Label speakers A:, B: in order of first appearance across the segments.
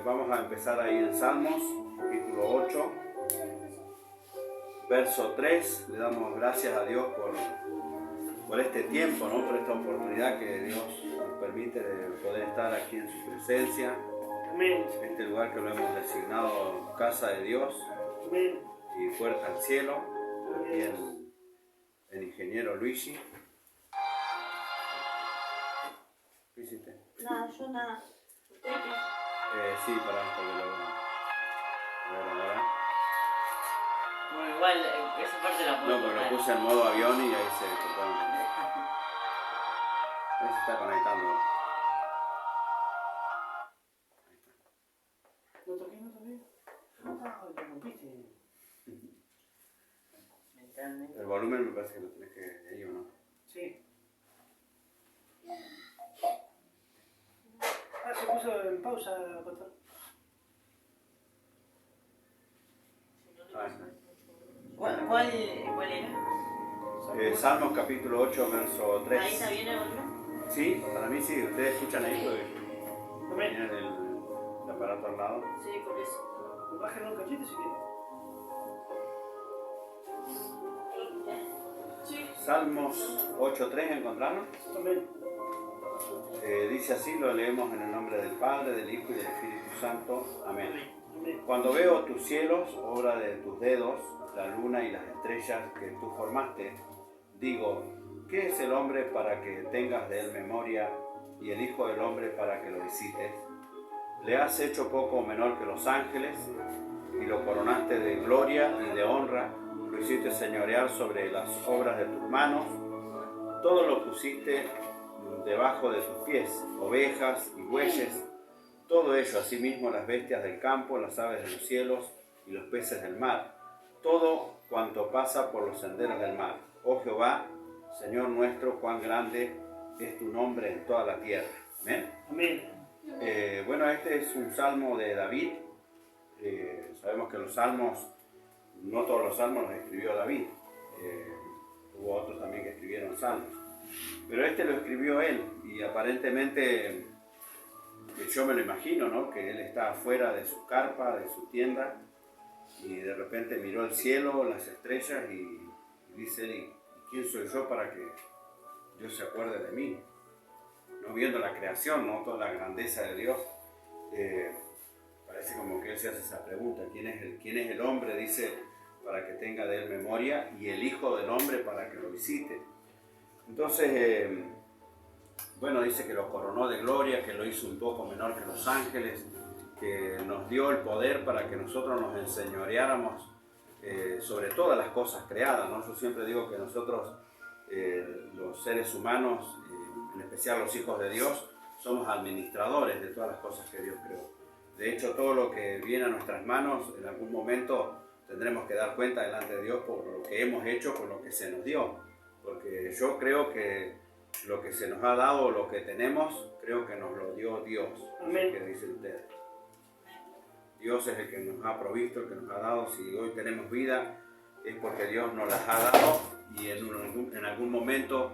A: Vamos a empezar ahí en Salmos, capítulo 8, verso 3. Le damos gracias a Dios por este tiempo, ¿no? Por esta oportunidad que Dios nos permite de poder estar aquí en su presencia.
B: Amén.
A: Este lugar que lo hemos designado Casa de Dios.
B: Amén.
A: Y Puerta al Cielo, aquí en Ingeniero Luigi. ¿Qué hiciste?
C: Nada, yo nada. ¿Usted qué?
A: Sí, pará, porque lo voy a ver ahora.
D: Bueno, igual, esa parte la puedo
A: No, porque lo
D: cortar.
A: puse en modo avión y ahí se cortaron. Ahí se está conectando.
B: ¿No toqué? ¿No toqué? Ah, lo rompiste.
A: El volumen me parece que lo tenés que ahí o no.
B: Sí. Ah, se puso en pausa, Pastor.
A: Ah, está.
D: ¿Cuál era?
A: Salmos capítulo 8, verso 3.
D: ¿Ahí está bien el volumen?
A: Sí, para mí sí. Ustedes escuchan ahí porque
B: Amén.
A: tienen el aparato al lado.
D: Sí, por eso.
B: Bájenlo un cachito si quieren.
D: Sí.
A: Salmos 8.3, ¿encontraron?
B: Amén.
A: Dice así, lo leemos en el nombre del Padre, del Hijo y del Espíritu Santo. Amén.
B: Amén.
A: Cuando veo tus cielos, obra de tus dedos, la luna y las estrellas que tú formaste, digo, ¿qué es el hombre para que tengas de él memoria y el Hijo del hombre para que lo visites? Le has hecho poco menor que los ángeles y lo coronaste de gloria y de honra, lo hiciste señorear sobre las obras de tus manos, todo lo pusiste debajo de tus pies, ovejas y bueyes, todo ello, asimismo las bestias del campo, las aves de los cielos y los peces del mar, todo cuanto pasa por los senderos del mar. Oh Jehová, Señor nuestro, cuán grande es tu nombre en toda la tierra. Amén.
B: Amén.
A: Bueno, este es un salmo de David. Sabemos que los salmos, no todos los salmos los escribió David. Hubo otros también que escribieron salmos. Pero este lo escribió él y aparentemente yo me lo imagino, ¿no? Que él está afuera de su carpa, de su tienda y de repente miró el cielo, las estrellas y dice él, ¿y quién soy yo para que Dios se acuerde de mí? No viendo la creación, ¿no? Toda la grandeza de Dios, parece como que él se hace esa pregunta, ¿quién es el hombre? Dice, para que tenga de él memoria y el Hijo del hombre para que lo visite. Entonces, bueno, dice que lo coronó de gloria, que lo hizo un poco menor que los ángeles, que nos dio el poder para que nosotros nos enseñoreáramos sobre todas las cosas creadas, ¿no? Yo siempre digo que nosotros, los seres humanos, en especial los hijos de Dios, somos administradores de todas las cosas que Dios creó. De hecho, todo lo que viene a nuestras manos, en algún momento tendremos que dar cuenta delante de Dios por lo que hemos hecho, por lo que se nos dio. Porque yo creo que lo que se nos ha dado, lo que tenemos, creo que nos lo dio Dios.
B: Amén.
A: ¿Qué dicen ustedes? Dios es el que nos ha provisto, el que nos ha dado. Si hoy tenemos vida, es porque Dios nos las ha dado y en algún momento,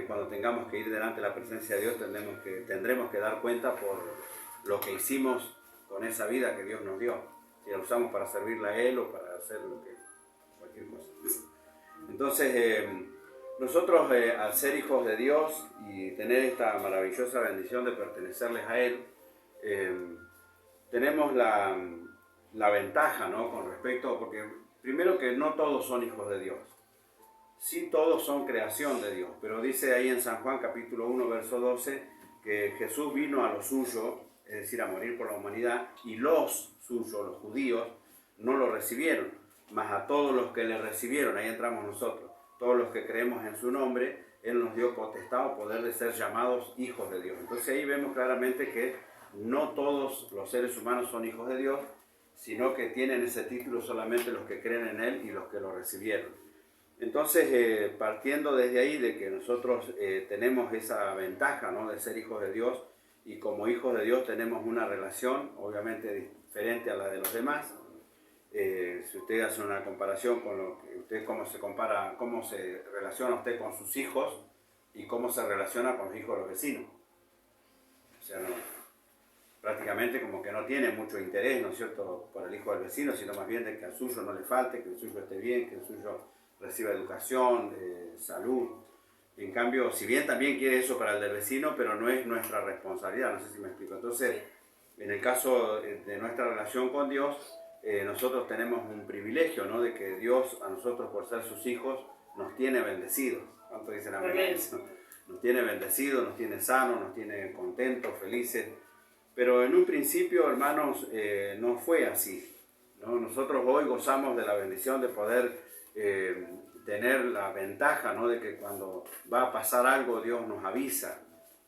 A: cuando tengamos que ir delante de la presencia de Dios, tendremos que dar cuenta por lo que hicimos con esa vida que Dios nos dio. Si la usamos para servirle a Él o para hacer cualquier cosa. Entonces, nosotros al ser hijos de Dios y tener esta maravillosa bendición de pertenecerles a Él, tenemos la ventaja, ¿no? Con respecto, porque primero que no todos son hijos de Dios. Sí, todos son creación de Dios, pero dice ahí en San Juan capítulo 1, verso 12, que Jesús vino a lo suyo, es decir, a morir por la humanidad, y los suyos, los judíos, no lo recibieron, mas a todos los que le recibieron, ahí entramos nosotros, todos los que creemos en su nombre, Él nos dio potestad o poder de ser llamados hijos de Dios. Entonces ahí vemos claramente que no todos los seres humanos son hijos de Dios, sino que tienen ese título solamente los que creen en Él y los que lo recibieron. Entonces, partiendo desde ahí de que nosotros tenemos esa ventaja, ¿no? De ser hijos de Dios, y como hijos de Dios tenemos una relación obviamente diferente a la de los demás. Si usted hace una comparación con lo que usted, cómo se relaciona usted con sus hijos y cómo se relaciona con los hijos de los vecinos. O sea, aparentemente como que no tiene mucho interés, ¿no es cierto?, por el hijo del vecino, sino más bien de que al suyo no le falte, que el suyo esté bien, que el suyo reciba educación, salud. En cambio, si bien también quiere eso para el del vecino, pero no es nuestra responsabilidad, no sé si me explico. Entonces, en el caso de nuestra relación con Dios, nosotros tenemos un privilegio, ¿no?, de que Dios a nosotros, por ser sus hijos, nos tiene bendecidos. ¿Cuánto dicen amén? Nos tiene bendecidos, nos tiene sanos, nos tiene contentos, felices. Pero en un principio, hermanos, no fue así, ¿no? Nosotros hoy gozamos de la bendición de poder tener la ventaja, ¿no?, de que cuando va a pasar algo, Dios nos avisa,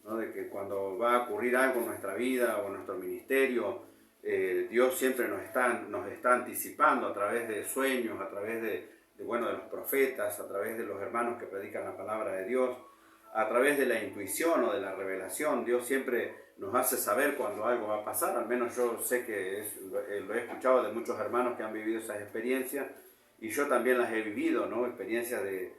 A: ¿no?, de que cuando va a ocurrir algo en nuestra vida o en nuestro ministerio, Dios siempre nos está anticipando a través de sueños, a través de los profetas, a través de los hermanos que predican la palabra de Dios, a través de la intuición o de la revelación. Dios siempre nos hace saber cuando algo va a pasar. Al menos yo sé que lo he escuchado de muchos hermanos que han vivido esas experiencias, y yo también las he vivido, ¿no? Experiencias de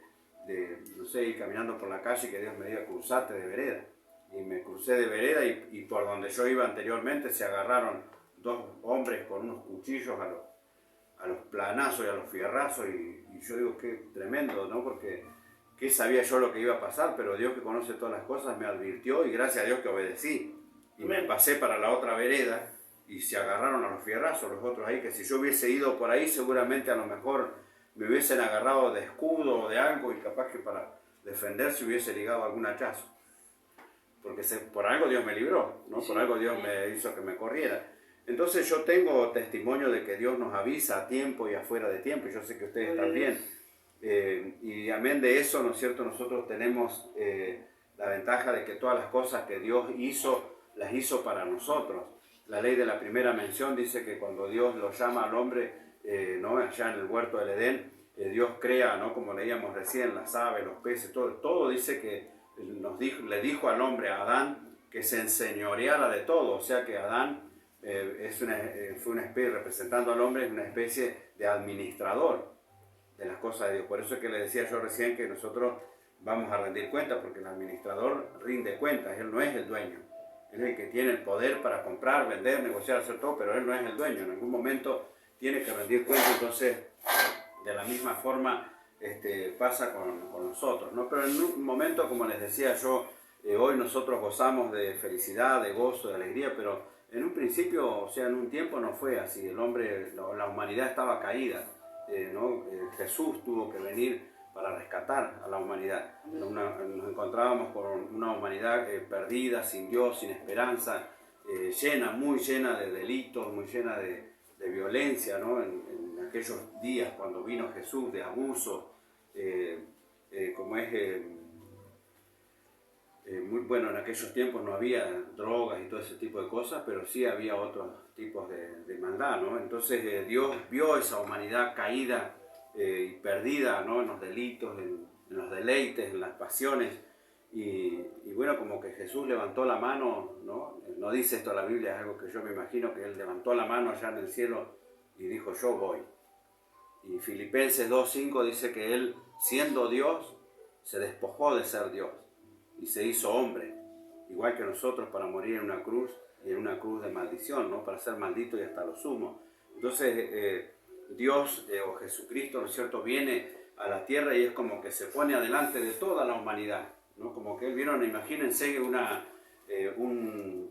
A: no sé, ir caminando por la calle y que Dios me diga cruzate de vereda. Y me crucé de vereda y por donde yo iba anteriormente se agarraron dos hombres con unos cuchillos a los planazos y a los fierrazos, y yo digo, qué tremendo, ¿no? Porque qué sabía yo lo que iba a pasar, pero Dios, que conoce todas las cosas, me advirtió, y gracias a Dios que obedecí. Y me pasé para la otra vereda y se agarraron a los fierrazos los otros ahí, que si yo hubiese ido por ahí seguramente a lo mejor me hubiesen agarrado de escudo o de algo, y capaz que para defenderse hubiese ligado algún hachazo. Porque por algo Dios me libró, ¿no? Por algo Dios me hizo que me corriera. Entonces yo tengo testimonio de que Dios nos avisa a tiempo y afuera de tiempo, y yo sé que ustedes también. Y amén de eso, ¿no es cierto?, nosotros tenemos la ventaja de que todas las cosas que Dios hizo, las hizo para nosotros. La ley de la primera mención dice que cuando Dios lo llama al hombre, ¿no?, allá en el huerto del Edén, Dios crea, ¿no?, como leíamos recién, las aves, los peces, todo dice que le dijo al hombre, a Adán, que se enseñoreara de todo. O sea que Adán fue una especie, representando al hombre, es una especie de administrador de las cosas de Dios. Por eso es que le decía yo recién que nosotros vamos a rendir cuentas, porque el administrador rinde cuentas, él no es el dueño. Él es el que tiene el poder para comprar, vender, negociar, hacer todo, pero él no es el dueño. En algún momento tiene que rendir cuentas. Entonces, de la misma forma pasa con nosotros, ¿no? Pero en un momento, como les decía yo, hoy nosotros gozamos de felicidad, de gozo, de alegría, pero en un principio, o sea, en un tiempo no fue así. El hombre, la humanidad estaba caída, ¿no? Jesús tuvo que venir para rescatar a la humanidad. Nos encontrábamos con una humanidad perdida, sin Dios, sin esperanza, muy llena de delitos, muy llena de violencia, ¿no? En aquellos días cuando vino Jesús, de abuso, en aquellos tiempos no había drogas y todo ese tipo de cosas, pero sí había otros tipos de maldad, ¿no? Entonces Dios vio esa humanidad caída y perdida, ¿no?, en los delitos, en los deleites, en las pasiones, y bueno, como que Jesús levantó la mano, ¿no? No dice esto la Biblia, es algo que yo me imagino, que Él levantó la mano allá en el cielo y dijo, yo voy. Y Filipenses 2:5 dice que Él, siendo Dios, se despojó de ser Dios y se hizo hombre, igual que nosotros, para morir en una cruz, y en una cruz de maldición, ¿no?, para ser maldito y hasta lo sumo. Entonces Dios o Jesucristo, ¿no es cierto?, viene a la tierra y es como que se pone adelante de toda la humanidad, ¿no? Como que vieron, imagínense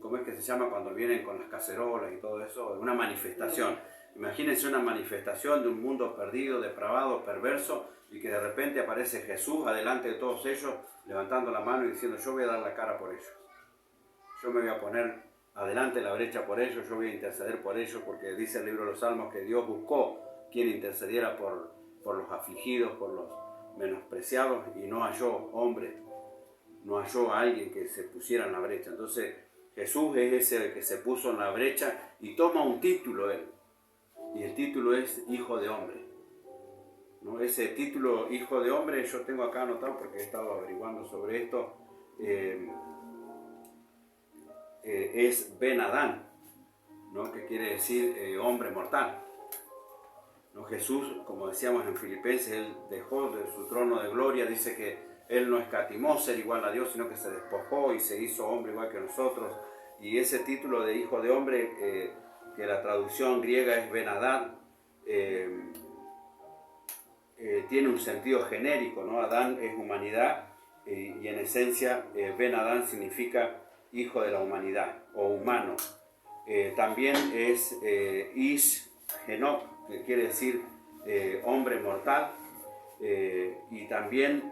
A: ¿cómo es que se llama cuando vienen con las cacerolas y todo eso? Una manifestación. Imagínense una manifestación de un mundo perdido, depravado, perverso, y que de repente aparece Jesús adelante de todos ellos, levantando la mano y diciendo, yo voy a dar la cara por ellos. Yo me voy a poner adelante la brecha por ellos, yo voy a interceder por ellos, porque dice el libro de los Salmos que Dios buscó quien intercediera por los afligidos, por los menospreciados, y no halló hombre, no halló a alguien que se pusiera en la brecha. Entonces Jesús es ese que se puso en la brecha y toma un título él, y el título es Hijo de Hombre, ¿no? Ese título Hijo de Hombre yo tengo acá anotado porque he estado averiguando sobre esto, es Ben Adán, ¿no?, que quiere decir hombre mortal, ¿no? Jesús, como decíamos en Filipenses, Él dejó de su trono de gloria, dice que Él no escatimó ser igual a Dios, sino que se despojó y se hizo hombre igual que nosotros. Y ese título de hijo de hombre, que la traducción griega es Ben Adán, tiene un sentido genérico, ¿no? Adán es humanidad y en esencia Ben Adán significa hijo de la humanidad o humano. También es Ish Enoch, que quiere decir hombre mortal, y también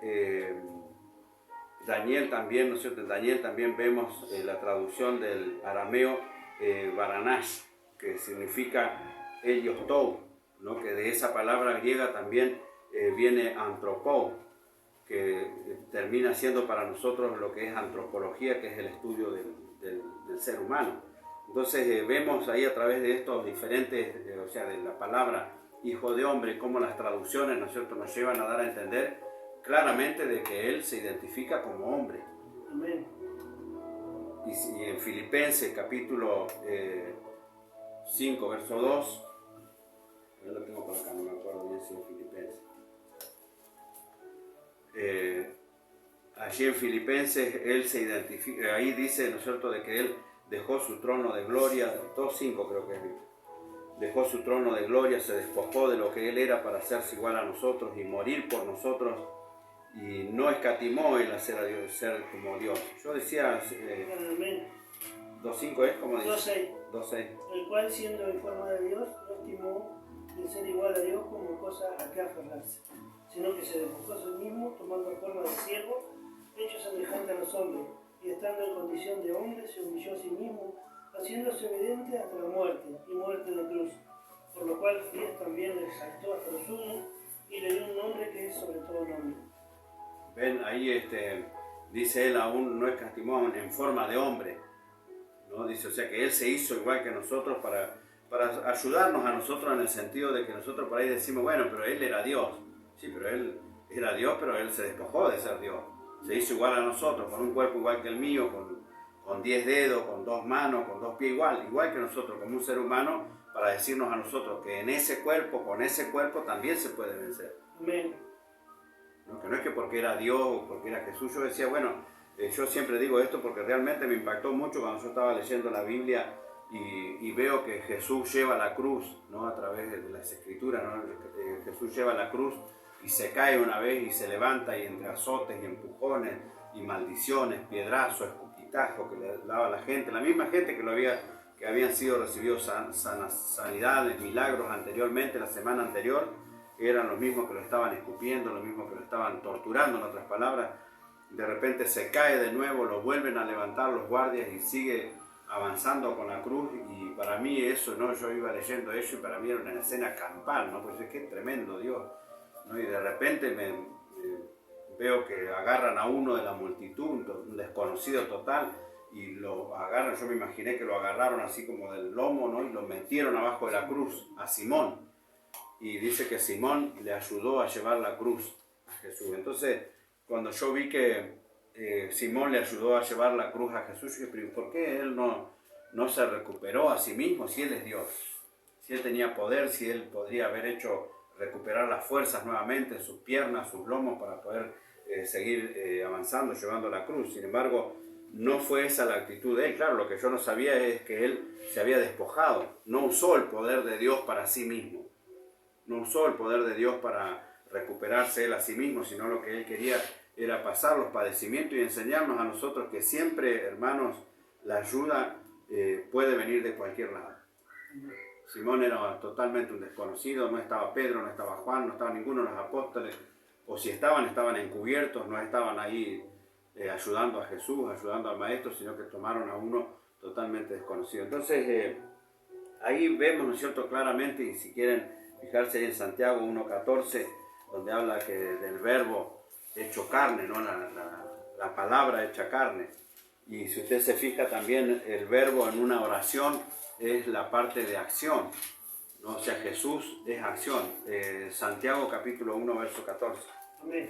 A: Daniel también, ¿no es cierto? En Daniel también vemos la traducción del arameo Baranash, que significa Eliotou, ¿no? Que de esa palabra griega también viene antropou, que termina siendo para nosotros lo que es antropología, que es el estudio del ser humano. Entonces vemos ahí a través de estos diferentes, o sea, de la palabra hijo de hombre, cómo las traducciones, ¿no es cierto?, nos llevan a dar a entender claramente de que él se identifica como hombre.
B: Amén.
A: Y en Filipenses capítulo 5, verso 2, yo lo tengo por acá, no me acuerdo bien si en Filipenses. Allí en Filipenses él se identifica, ahí dice, ¿no es cierto?, de que él dejó su trono de gloria, 2.5 creo que es, dejó su trono de gloria, se despojó de lo que él era para hacerse igual a nosotros y morir por nosotros, y no escatimó él a ser como Dios. Yo decía, 2.5 es como dice.
B: 2.6. El cual, siendo en forma de Dios, no estimó el ser igual a Dios como cosa a que aferrarse, sino que se despojó a sí mismo, tomando forma de siervo, hecho semejante a los hombres, y estando en condición de hombre, se humilló a sí mismo, haciéndose obediente hasta la muerte, y muerte de cruz, por lo cual Dios también le exaltó hasta lo sumo, y le dio un nombre que es sobre todo nombre.
A: Ven, ahí dice él, aún no escatimó en forma de hombre, ¿no? Dice, o sea que él se hizo igual que nosotros para ayudarnos a nosotros, en el sentido de que nosotros por ahí decimos, bueno, pero él era Dios. Sí, pero él era Dios, pero él se despojó de ser Dios. Se hizo igual a nosotros, con un cuerpo igual que el mío, con 10 dedos, con 2 manos, con 2 pies, igual que nosotros, como un ser humano, para decirnos a nosotros que en ese cuerpo, con ese cuerpo también se puede vencer.
B: Amén.
A: ¿No? Que no es que porque era Dios o porque era Jesús. Yo decía, bueno, yo siempre digo esto porque realmente me impactó mucho cuando yo estaba leyendo la Biblia y veo que Jesús lleva la cruz, ¿no? A través de las escrituras, ¿no? Jesús lleva la cruz y se cae una vez y se levanta, y entre azotes y empujones y maldiciones, piedrazos, escupitajos que le daba a la gente, la misma gente que habían sido recibidos sanidades, milagros anteriormente, la semana anterior, eran los mismos que lo estaban escupiendo, los mismos que lo estaban torturando, en otras palabras. De repente se cae de nuevo, lo vuelven a levantar los guardias y sigue avanzando con la cruz. Y para mí eso, ¿no? Yo iba leyendo eso y para mí era una escena campal, ¿no? Pues es que es tremendo Dios, ¿no? Y de repente veo que agarran a uno de la multitud, un desconocido total, y lo agarran. Yo me imaginé que lo agarraron así como del lomo, ¿no? Y lo metieron abajo de la cruz a Simón. Y dice que Simón le ayudó a llevar la cruz a Jesús. Entonces, cuando yo vi que Simón le ayudó a llevar la cruz a Jesús, yo dije, ¿por qué él no se recuperó a sí mismo si él es Dios? Si él tenía poder, si él podría haber hecho recuperar las fuerzas nuevamente, sus piernas, sus lomos, para poder seguir avanzando, llevando la cruz. Sin embargo, no fue esa la actitud de él. Claro, lo que yo no sabía es que él se había despojado. No usó el poder de Dios para sí mismo. No usó el poder de Dios para recuperarse él a sí mismo, sino lo que él quería era pasar los padecimientos y enseñarnos a nosotros que siempre, hermanos, la ayuda puede venir de cualquier lado. Simón era totalmente un desconocido, no estaba Pedro, no estaba Juan, no estaba ninguno de los apóstoles, o si estaban encubiertos, no estaban ahí ayudando a Jesús, ayudando al Maestro, sino que tomaron a uno totalmente desconocido. Entonces, ahí vemos, ¿no es cierto?, claramente, y si quieren fijarse ahí en Santiago 1.14, donde habla que del verbo hecho carne, ¿no? La palabra hecha carne. Y si usted se fija también, el verbo en una oración es la parte de acción, ¿no? O sea, Jesús es acción. Santiago capítulo 1, verso 14.
B: Amén.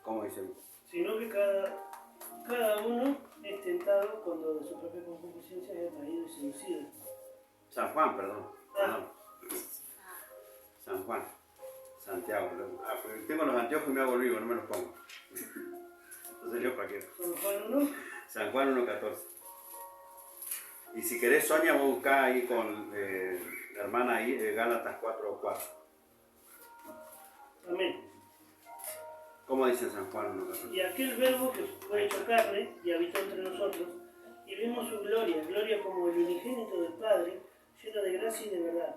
A: ¿Cómo dice?
B: Sino que cada uno es tentado cuando de su propia concupiscencia es atraído y seducido.
A: San Juan, perdón. San Juan. Santiago. Tengo los anteojos y me hago el vivo, no me los pongo. Entonces yo cualquier.
B: San Juan 1.
A: San Juan 1.14. Y si querés, Sonia, vos buscás ahí con la hermana ahí, Gálatas 4.4.
B: Amén.
A: ¿Cómo dice San Juan 1.14?
B: Y aquel verbo que fue hecho carne y habitó entre nosotros, y vimos su gloria, gloria como el unigénito del Padre, lleno de gracia y de verdad.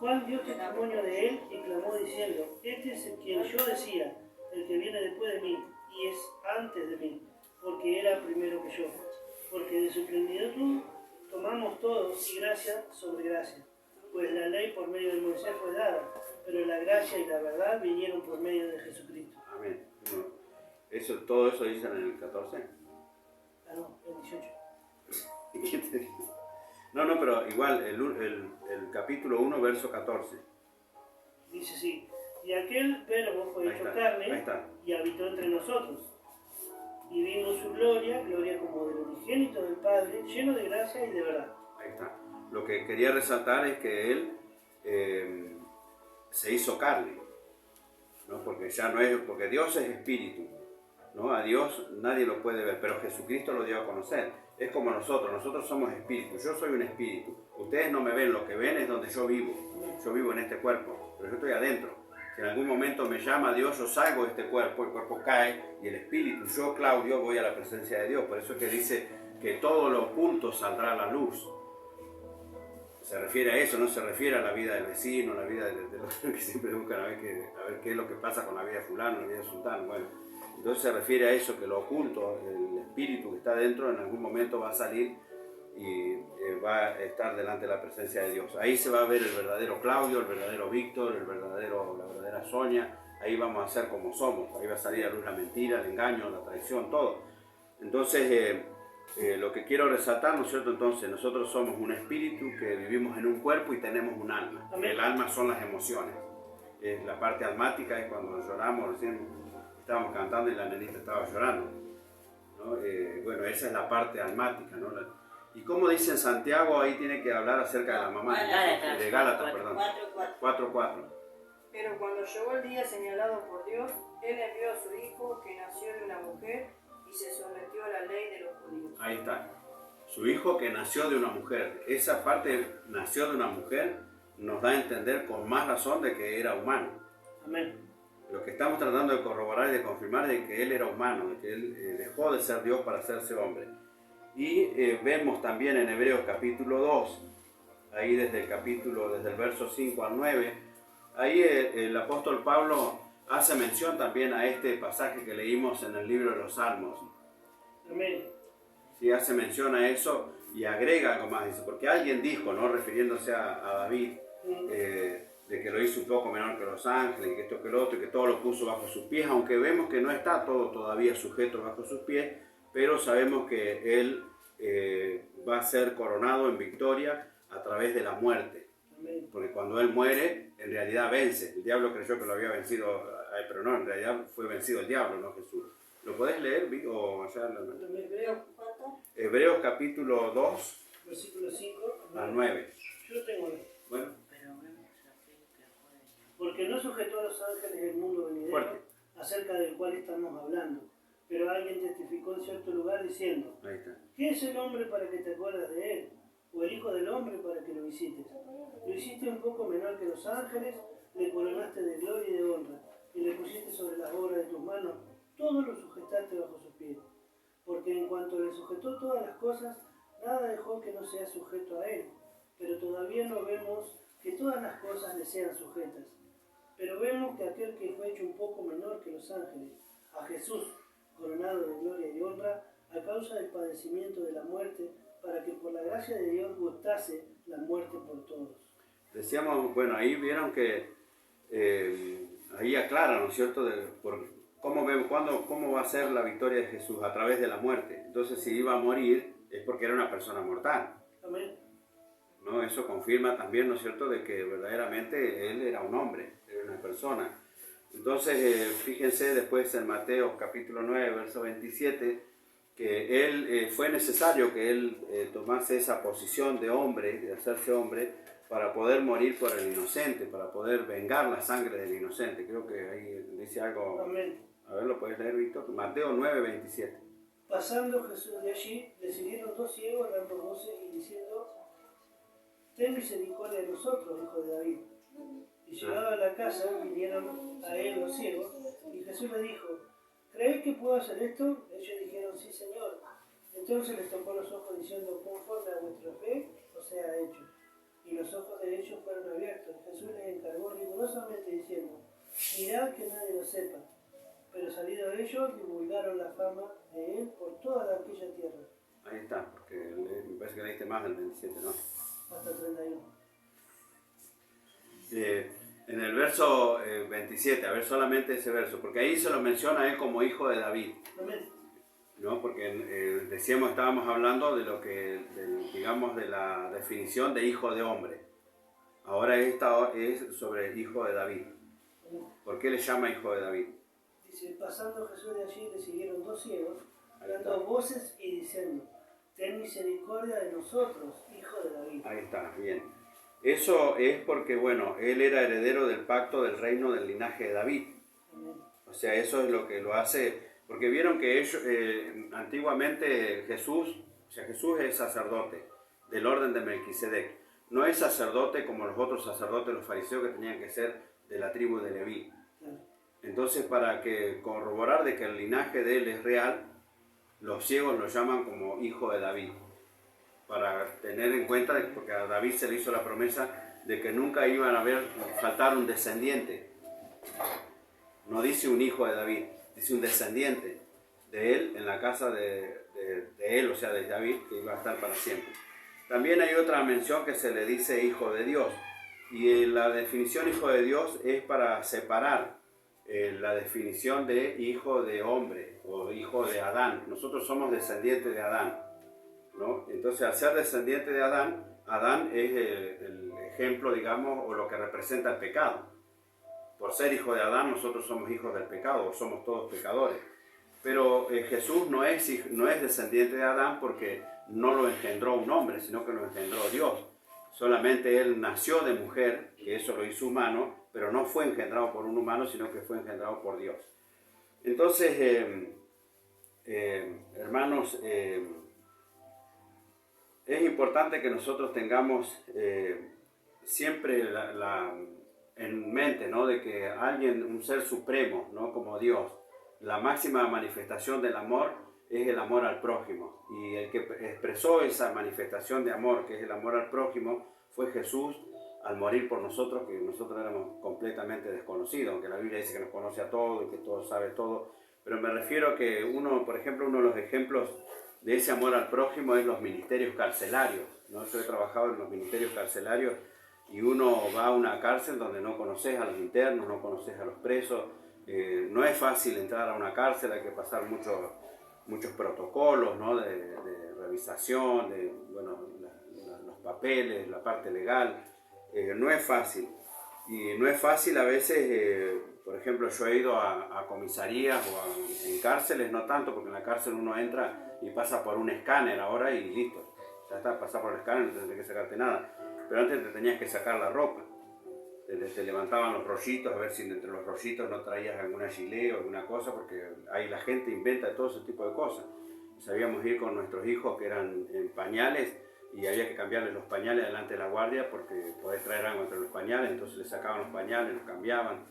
B: Juan dio testimonio de él y clamó diciendo, este es el quien yo decía, el que viene después de mí, y es antes de mí, porque era primero que yo. Porque de su plenitud tomamos todos y gracia sobre gracia. Pues la ley por medio de Moisés fue dada, pero la gracia y la verdad vinieron por medio de Jesucristo.
A: Amén. Bueno, todo eso dicen en el 14.
B: Ah, no, el 18.
A: ¿Y qué te dice? No, pero igual, el capítulo 1, verso 14.
B: Dice sí, y aquel verbo fue
A: Ahí
B: hecho
A: está,
B: carne
A: ahí está.
B: y habitó entre nosotros. Y vimos su gloria, gloria como del unigénito del Padre, lleno de gracia y de verdad.
A: Ahí está. Lo que quería resaltar es que él se hizo carne, ¿no? Porque ya no es, porque Dios es espíritu, ¿no? A Dios nadie lo puede ver, pero Jesucristo lo dio a conocer. Es como nosotros somos espíritu, yo soy un espíritu. Ustedes no me ven, lo que ven es donde yo vivo en este cuerpo, pero yo estoy adentro. Si en algún momento me llama Dios, yo salgo de este cuerpo, el cuerpo cae y el espíritu, yo Claudio, voy a la presencia de Dios. Por eso es que dice que todo lo oculto saldrá a la luz. Se refiere a eso, no se refiere a la vida del vecino, la vida de los que siempre buscan a ver qué es lo que pasa con la vida de fulano, la vida de sultano. Bueno, entonces se refiere a eso, que lo oculto, el espíritu que está dentro, en algún momento va a salir y va a estar delante de la presencia de Dios. Ahí se va a ver el verdadero Claudio, el verdadero Víctor, la verdadera Sonia. Ahí vamos a ser como somos, ahí va a salir a luz la mentira, el engaño, la traición, todo. Entonces, lo que quiero resaltar, ¿no es cierto? Entonces, nosotros somos un espíritu que vivimos en un cuerpo y tenemos un alma. El alma son las emociones. La parte almática es cuando lloramos, recién estábamos cantando y la nenita estaba llorando, ¿no? Bueno, esa es la parte almática, ¿no? Y como dice en Santiago, ahí tiene que hablar acerca de la mamá, de Gálatas, perdón. 4.4.
E: Pero cuando llegó el día señalado por Dios, Él envió a su Hijo que nació de una mujer y se sometió a la ley de los judíos.
A: Ahí está. Su hijo que nació de una mujer. Esa parte, nació de una mujer, nos da a entender con más razón de que era humano.
B: Amén.
A: Lo que estamos tratando de corroborar y de confirmar es que él era humano, de que él dejó de ser Dios para hacerse hombre. Y vemos también en Hebreos capítulo 2, ahí desde el verso 5 al 9, ahí el apóstol Pablo hace mención también a este pasaje que leímos en el libro de los Salmos.
B: Amén.
A: Sí, hace mención a eso y agrega algo más, dice, porque alguien dijo, ¿no? Refiriéndose a David, de que lo hizo un poco menor que los ángeles, y que esto que lo otro, y que todo lo puso bajo sus pies, aunque vemos que no está todo todavía sujeto bajo sus pies, pero sabemos que él va a ser coronado en victoria a través de la muerte.
B: Amén.
A: Porque cuando él muere, en realidad vence. El diablo creyó que lo había vencido, pero no, en realidad fue vencido el diablo, no Jesús. ¿Lo podés leer, Vic? O allá
C: ¿Cuánto?
A: Hebreos capítulo 2
B: Versículo 5
A: al 9.
B: Yo tengo ahí.
A: Bueno,
D: Pero vemos aquel que fue.
B: Porque no sujetó a los ángeles el mundo venidero,
A: Fuerte.
B: acerca del cual estamos hablando. Pero alguien testificó en cierto lugar diciendo,
A: ahí está.
B: ¿qué es el hombre para que te acuerdas de él? ¿O el hijo del hombre para que lo visites? Lo hiciste un poco menor que los ángeles, le coronaste de gloria y de honra, y le pusiste sobre las obras de tus manos, todo lo sujetaste bajo sus pies. Porque en cuanto le sujetó todas las cosas, nada dejó que no sea sujeto a él. Pero todavía no vemos que todas las cosas le sean sujetas. Pero vemos que aquel que fue hecho un poco menor que los ángeles, a Jesús, coronado de gloria y honra, a causa del padecimiento de la muerte, para que por la gracia de Dios gustase la muerte por todos.
A: Decíamos, bueno, ahí vieron que ahí aclara, ¿no es cierto?, cómo va a ser la victoria de Jesús a través de la muerte. Entonces, si iba a morir, es porque era una persona mortal.
B: Amén.
A: ¿No? Eso confirma también, ¿no es cierto?, de que verdaderamente él era un hombre, era una persona. Entonces, fíjense después en Mateo capítulo 9, verso 27, que él fue necesario que él tomase esa posición de hombre, de hacerse hombre, para poder morir por el inocente, para poder vengar la sangre del inocente. Creo que ahí dice algo.
B: Amén.
A: A ver, ¿lo puedes leer, Víctor? Mateo 9, 27.
B: Pasando Jesús de allí, le siguieron dos ciegos dando voces y diciendo: ten misericordia de nosotros, hijo de David. Y llegado a la casa, vinieron a él los ciegos, y Jesús le dijo: ¿creéis que puedo hacer esto? Ellos dijeron: sí, Señor. Entonces les tocó los ojos diciendo: conforme a vuestra fe os sea hecho. Y los ojos de ellos fueron abiertos. Jesús les encargó rigurosamente diciendo: mirad que nadie lo sepa. Pero salidos de ellos, divulgaron la fama de él por toda aquella tierra.
A: Ahí está, porque me parece que leíste más del 27, ¿no?
B: Hasta 31.
A: En el verso 27, a ver solamente ese verso, porque ahí se lo menciona a él como hijo de David.
B: Amén.
A: ¿No? Porque decíamos, estábamos hablando de lo que, digamos, de la definición de hijo de hombre. Ahora esta es sobre hijo de David. ¿Por qué le llama hijo de David?
B: Dice: pasando Jesús de allí, le siguieron dos ciegos,
A: Ahí
B: dando
A: está.
B: voces y diciendo: ten misericordia de nosotros, hijo de David.
A: Ahí está, bien. Eso es porque, bueno, él era heredero del pacto del reino del linaje de David.
B: Amén.
A: O sea, eso es lo que lo hace, porque vieron que ellos, antiguamente Jesús es sacerdote del orden de Melquisedec. No es sacerdote como los otros sacerdotes, los fariseos, que tenían que ser de la tribu de Leví.
B: Claro.
A: Entonces, para que corroborar de que el linaje de él es real, los ciegos lo llaman como hijo de David. Para tener en cuenta, porque a David se le hizo la promesa de que nunca iban a faltar un descendiente. No dice un hijo de David, dice un descendiente de él en la casa de él, o sea, de David, que iba a estar para siempre. También hay otra mención que se le dice hijo de Dios. Y la definición hijo de Dios es para separar la definición de hijo de hombre o hijo de Adán. Nosotros somos descendientes de Adán, ¿no? Entonces, al ser descendiente de Adán, Adán es el ejemplo, digamos, o lo que representa el pecado. Por ser hijo de Adán, nosotros somos hijos del pecado, o somos todos pecadores. Pero Jesús no es descendiente de Adán porque no lo engendró un hombre, sino que lo engendró Dios. Solamente él nació de mujer, que eso lo hizo humano, pero no fue engendrado por un humano, sino que fue engendrado por Dios. Entonces, hermanos, es importante que nosotros tengamos siempre en mente, ¿no?, de que alguien, un ser supremo, ¿no?, como Dios, la máxima manifestación del amor es el amor al prójimo. Y el que expresó esa manifestación de amor, que es el amor al prójimo, fue Jesús al morir por nosotros, que nosotros éramos completamente desconocidos, aunque la Biblia dice que nos conoce a todos y que todo sabe todo. Pero me refiero a que por ejemplo, uno de los ejemplos de ese amor al prójimo es los ministerios carcelarios, ¿no? Yo he trabajado en los ministerios carcelarios y uno va a una cárcel donde no conoces a los internos, no conoces a los presos. No es fácil entrar a una cárcel, hay que pasar muchos protocolos, ¿no?, de revisación, de los papeles, la parte legal. No es fácil. Y no es fácil a veces, por ejemplo, yo he ido a comisarías o en cárceles, no tanto, porque en la cárcel uno entra y pasa por un escáner ahora y listo. Ya está, pasa por el escáner, no tienes que sacarte nada. Pero antes te tenías que sacar la ropa. Te levantaban los rollitos, a ver si entre los rollitos no traías alguna gilet o alguna cosa, porque ahí la gente inventa todo ese tipo de cosas. Sabíamos ir con nuestros hijos que eran en pañales y había que cambiarles los pañales delante de la guardia porque podés traer algo entre los pañales, entonces les sacaban los pañales, los cambiaban.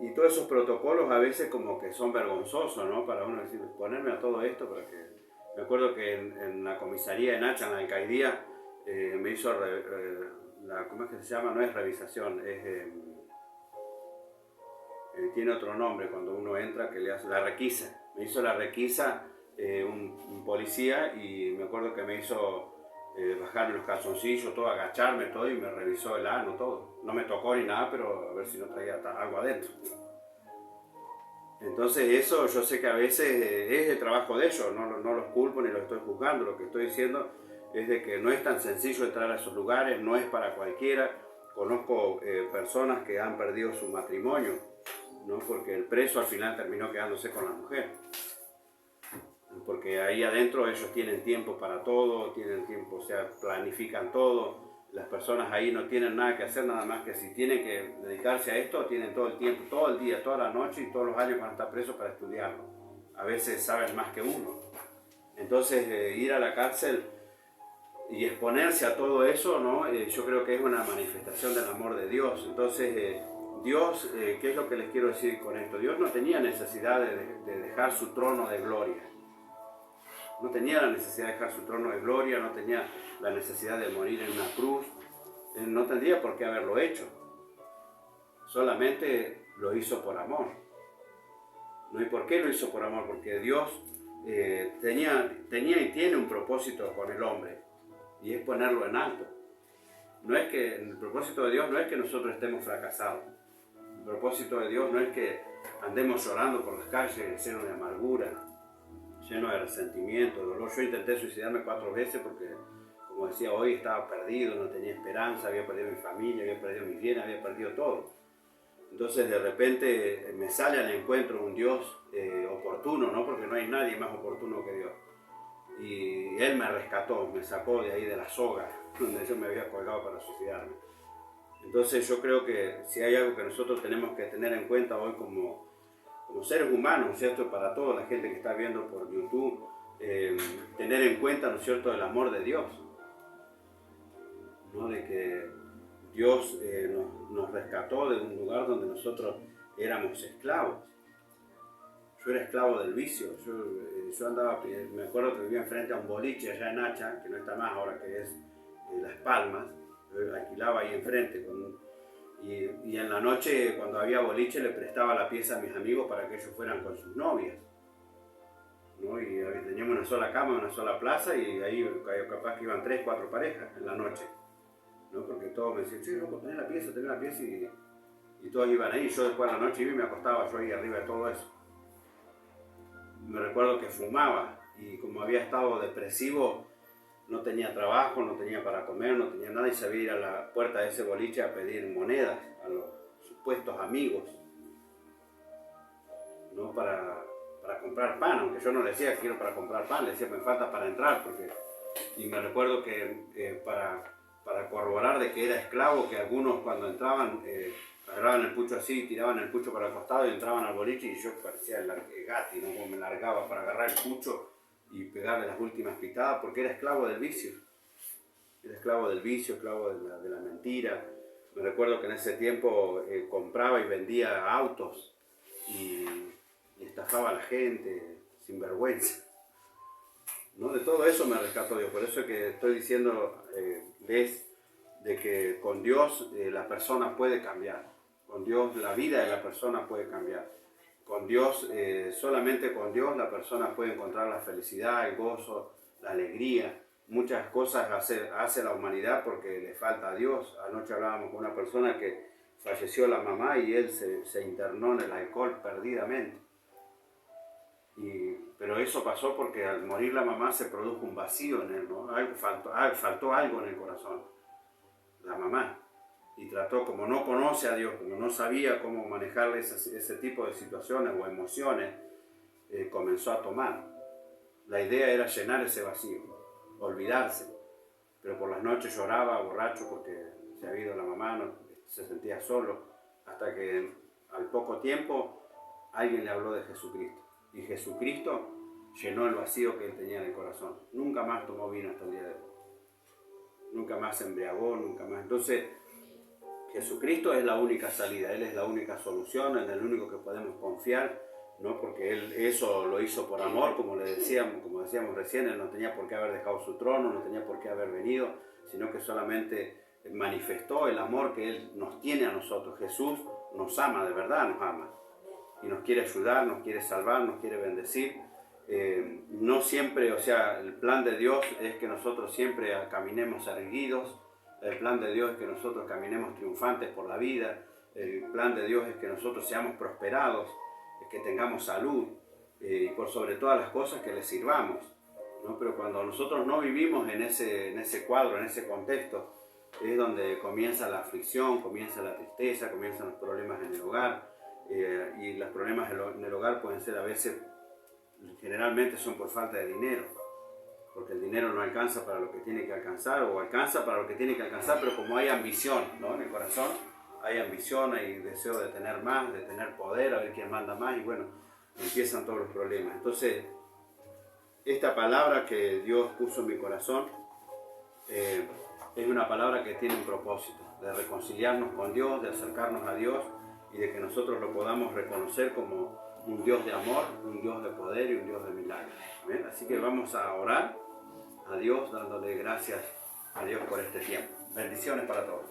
A: Y todos esos protocolos a veces como que son vergonzosos, ¿no?, para uno decir, ponerme a todo esto, porque me acuerdo que en la comisaría de Nacha, en la alcaidía, me hizo... ¿cómo es que se llama? No es revisación, tiene otro nombre cuando uno entra, que le hace la requisa. Me hizo la requisa un policía y me acuerdo que me hizo bajarme los calzoncillos, todo, agacharme todo y me revisó el ano, todo. No me tocó ni nada, pero a ver si no traía algo adentro. Entonces eso yo sé que a veces es el trabajo de ellos, no los culpo ni los estoy juzgando, lo que estoy diciendo es de que no es tan sencillo entrar a esos lugares, no es para cualquiera. Conozco personas que han perdido su matrimonio, ¿no?, porque el preso al final terminó quedándose con la mujer. Porque ahí adentro ellos tienen tiempo para todo, tienen tiempo, o sea, planifican todo. Las personas ahí no tienen nada que hacer, nada más que si tienen que dedicarse a esto, tienen todo el tiempo, todo el día, toda la noche y todos los años cuando están presos para estudiarlo. a veces saben más que uno. Entonces ir a la cárcel y exponerse a todo eso, ¿no? Yo creo que es una manifestación del amor de Dios. Entonces Dios, ¿qué es lo que les quiero decir con esto? Dios no tenía necesidad de dejar su trono de gloria. No tenía la necesidad de dejar su trono de gloria, no tenía la necesidad de morir en una cruz. No tendría por qué haberlo hecho. Solamente lo hizo por amor. ¿No? ¿Y por qué lo hizo por amor? Porque Dios tenía y tiene un propósito con el hombre, y es ponerlo en alto. No es que el propósito de Dios no es que nosotros estemos fracasados. El propósito de Dios no es que andemos llorando por las calles llenos de amargura, llenos de resentimiento, dolor. Yo intenté suicidarme 4 veces porque, como decía hoy, estaba perdido, no tenía esperanza, había perdido mi familia, había perdido mis bienes, había perdido todo. Entonces de repente me sale al encuentro un Dios oportuno, ¿no? Porque no hay nadie más oportuno que Dios. Y Él me rescató, me sacó de ahí de la soga donde yo me había colgado para suicidarme. Entonces yo creo que si hay algo que nosotros tenemos que tener en cuenta hoy como seres humanos, ¿cierto? Para toda la gente que está viendo por YouTube, tener en cuenta, ¿no es cierto?, el amor de Dios, ¿no? De que Dios nos rescató de un lugar donde nosotros éramos esclavos. Yo era esclavo del vicio. Yo andaba, me acuerdo que vivía enfrente a un boliche allá en Hacha, que no está más ahora, que es Las Palmas. Yo alquilaba ahí enfrente. Y en la noche, cuando había boliche, le prestaba la pieza a mis amigos para que ellos fueran con sus novias, ¿no? Y teníamos una sola cama, una sola plaza, y ahí capaz que iban 3, 4 parejas en la noche, ¿no? Porque todos me decían, sí, loco, tenés la pieza, y todos iban ahí. Yo después de la noche iba y me acostaba yo ahí arriba de todo eso. Me recuerdo que fumaba, y como había estado depresivo, no tenía trabajo, no tenía para comer, no tenía nada, y sabía ir a la puerta de ese boliche a pedir monedas a los supuestos amigos, ¿no? Para comprar pan, aunque yo no le decía que quiero para comprar pan, le decía me falta para entrar, y me recuerdo que para corroborar de que era esclavo, que algunos cuando entraban agarraban el pucho así, tiraban el pucho para el costado y entraban al boliche, y yo parecía el Gatti, ¿no? Como me largaba para agarrar el pucho y pegarle las últimas pitadas, porque era esclavo del vicio. Era esclavo del vicio, esclavo de la mentira. Me recuerdo que en ese tiempo compraba y vendía autos y estafaba a la gente sin vergüenza, ¿no? De todo eso me rescató Dios. Por eso es que estoy diciendo de que con Dios la persona puede cambiar. Con Dios la vida de la persona puede cambiar. Con Dios, solamente con Dios la persona puede encontrar la felicidad, el gozo, la alegría. Muchas cosas hace la humanidad porque le falta a Dios. Anoche hablábamos con una persona que falleció la mamá y él se internó en el alcohol perdidamente. Pero eso pasó porque al morir la mamá se produjo un vacío en él, ¿no? Faltó algo en el corazón, la mamá. Y trató, como no conoce a Dios, como no sabía cómo manejar ese tipo de situaciones o emociones, comenzó a tomar. La idea era llenar ese vacío, olvidarse. Pero por las noches lloraba borracho porque se había ido la mamá, se sentía solo, hasta que al poco tiempo alguien le habló de Jesucristo. Y Jesucristo llenó el vacío que él tenía en el corazón. Nunca más tomó vino hasta el día de hoy. Nunca más se embriagó, nunca más. Entonces, Jesucristo es la única salida, Él es la única solución, Él es el único que podemos confiar, ¿no? Porque Él eso lo hizo por amor, como decíamos recién. Él no tenía por qué haber dejado su trono, no tenía por qué haber venido, sino que solamente manifestó el amor que Él nos tiene a nosotros. Jesús nos ama, de verdad nos ama, y nos quiere ayudar, nos quiere salvar, nos quiere bendecir. No siempre, o sea, el plan de Dios es que nosotros siempre caminemos erguidos. El plan de Dios es que nosotros caminemos triunfantes por la vida. El plan de Dios es que nosotros seamos prosperados, que tengamos salud, y por sobre todas las cosas que le sirvamos, ¿no? Pero cuando nosotros no vivimos en ese cuadro, en ese contexto, es donde comienza la aflicción, comienza la tristeza, comienzan los problemas en el hogar. Y los problemas en el hogar pueden ser a veces, generalmente son por falta de dinero, porque el dinero no alcanza para lo que tiene que alcanzar, o alcanza para lo que tiene que alcanzar, pero como hay ambición, ¿no? En el corazón hay ambición, hay deseo de tener más, de tener poder, a ver quién manda más, y bueno, empiezan todos los problemas. Entonces, esta palabra que Dios puso en mi corazón es una palabra que tiene un propósito, de reconciliarnos con Dios, de acercarnos a Dios y de que nosotros lo podamos reconocer como un Dios de amor, un Dios de poder y un Dios de milagros. ¿Ven? Así que vamos a orar a Dios dándole gracias a Dios por este tiempo. Bendiciones para todos.